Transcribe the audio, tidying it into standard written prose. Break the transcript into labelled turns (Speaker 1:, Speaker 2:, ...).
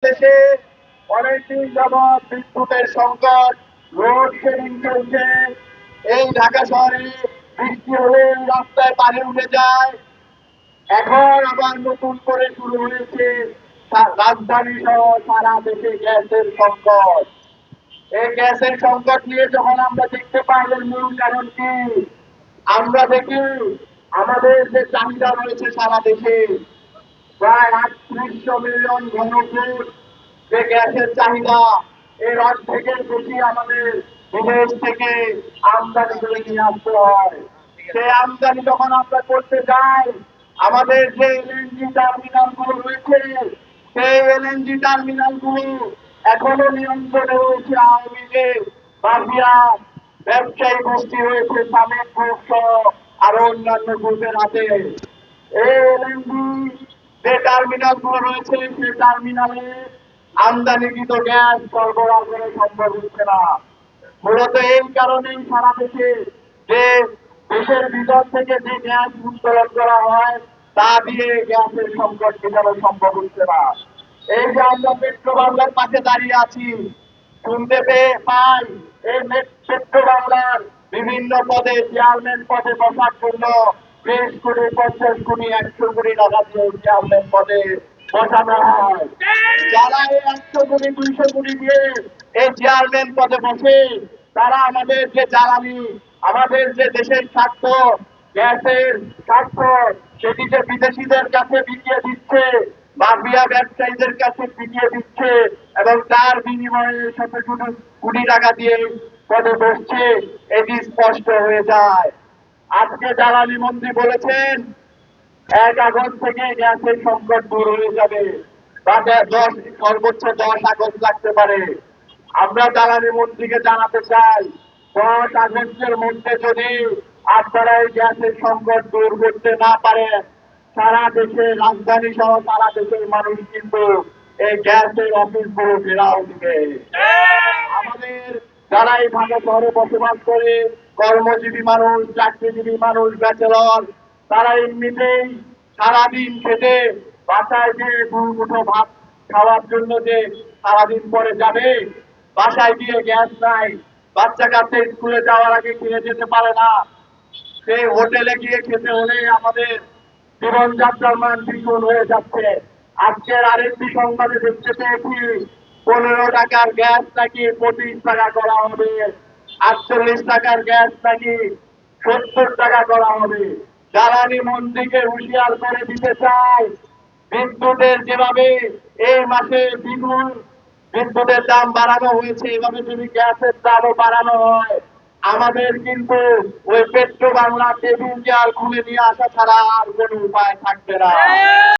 Speaker 1: দেশে অনেকদিন যাবৎ বিদ্যুতের সংকট, লোডশেডিং চলছে। এই ঢাকা শহরে বৃষ্টি হলে রাস্তায় পানি উঠে যায়। এখন আবার নতুন করে শুরু হয়েছে রাজধানী সহ সারা দেশে গ্যাসের সংকট। এই গ্যাসের সংকট নিয়ে যখন আমরা দেখতে পাই এর মূল কারণ কি, আমরা দেখি আমাদের যে চাহিদা রয়েছে সারা দেশে প্রায় 3800 মিলিয়ন ঘনফুট যে গ্যাসের চাহিদা, এর অর্ধেকের বেশি আমাদের বিদেশ থেকে আমদানি করে নিয়ে আসতে হয়। সেই আমদানি যখন আমরা করতে যাই, আমাদের যে এলএনজি টার্মিনাল গুলো রয়েছে, সেই এলএনজি টার্মিনাল গুলো এখনো নিয়ন্ত্রণে রয়েছে আওয়ামী লীগ, মাফিয়া, ব্যবসায়ী গোষ্ঠী রয়েছে, সাবেক গ্রুপ সহ আরো অন্যান্য গ্রুপের হাতে। এই এলএনজি যে টার্মিনাল গুলো রয়েছে, সেই টার্মিনালে আমদানিকৃত গ্যাস সরবরাহ করা সম্ভব হচ্ছে না। মূলত এই কারণেই সারা দেশে যে দেশের ভিতর থেকে যে গ্যাস উত্তোলন করা হয় তা দিয়ে গ্যাসের সংকট মেটানো সম্ভব হচ্ছে না। এই যে আমরা পেট্রো বাংলার পাশে দাঁড়িয়ে আছি, শুনতে পেয়ে পাই এই পেট্রো বাংলার বিভিন্ন পদে চেয়ারম্যান পদে বসার জন্য 20 কোটি, 50 কোটি, 100 কোটি টাকা দিয়ে চেয়ারম্যান পদে বসানো হয়। যারা এই 100 কোটি, 200 কোটি দিয়ে এই চেয়ারম্যান পদে বসে, তারা আমাদের যে জ্বালানি, আমাদের যে দেশের স্বার্থ, গ্যাসের স্বার্থ, সেটি যে বিদেশিদের কাছে বিকিয়ে দিচ্ছে, মাফিয়া ব্যবসায়ীদের কাছে বিকিয়ে দিচ্ছে এবং তার বিনিময়ে শত শত কোটি টাকা দিয়ে পদে বসছে, এটি স্পষ্ট হয়ে যায়। আজকে জ্বালানি মন্ত্রী বলেছেন 1 আগস্ট থেকে গ্যাসের সংকট দূর হয়ে যাবে, বা সর্বোচ্চ 10 আগস্ট লাগতে পারে। আমরা জ্বালানি মন্ত্রীকে জানাতে চাই, 10 আগস্টের মধ্যে যদি আপনারা এই গ্যাসের সংকট দূর করতে না পারেন, সারা দেশে, রাজধানী সহ সারা দেশের মানুষ কিন্তু এই গ্যাসের অফিসগুলো ঘেরাও দিবে। আমাদের যারা এই ঢাকা শহরে বসবাস করে, কর্মজীবী মানুষ, চাকরিজীবী মানুষ, ব্যাচেলর, তারা এমনিতেই সারাদিন খেটে বাসায় গিয়ে 2 মুঠো ভাত খাওয়ার জন্য যে সারাদিন পরে যাবে, বাসায় গিয়ে গ্যাস নাই, বাচ্চা কাচ্চা স্কুলে যাওয়ার আগে কিনে যেতে পারে না, সেই হোটেলে গিয়ে খেতে হলে আমাদের জীবনযাত্রার মান দ্বিগুণ হয়ে যাচ্ছে। আজকের আরেকটি সংবাদে দেখতে পেয়েছি 15 টাকার গ্যাস নাকি 25 টাকা করা হবে, 48 টাকার গ্যাস নাকি 70 টাকা করা হবে। জ্বালানি মন্ত্রীকে হুঁশিয়ার করে দিতে চাই, বিদ্যুতের যেভাবে এই মাসে দ্বিগুণ বিদ্যুতের দাম বাড়ানো হয়েছে, এভাবে যদি গ্যাসের দামও বাড়ানো হয়, আমাদের কিন্তু ওই পেট্রো বাংলা টেবিল চেয়ার খুলে নিয়ে আসা ছাড়া আর কোনো উপায় থাকবে না।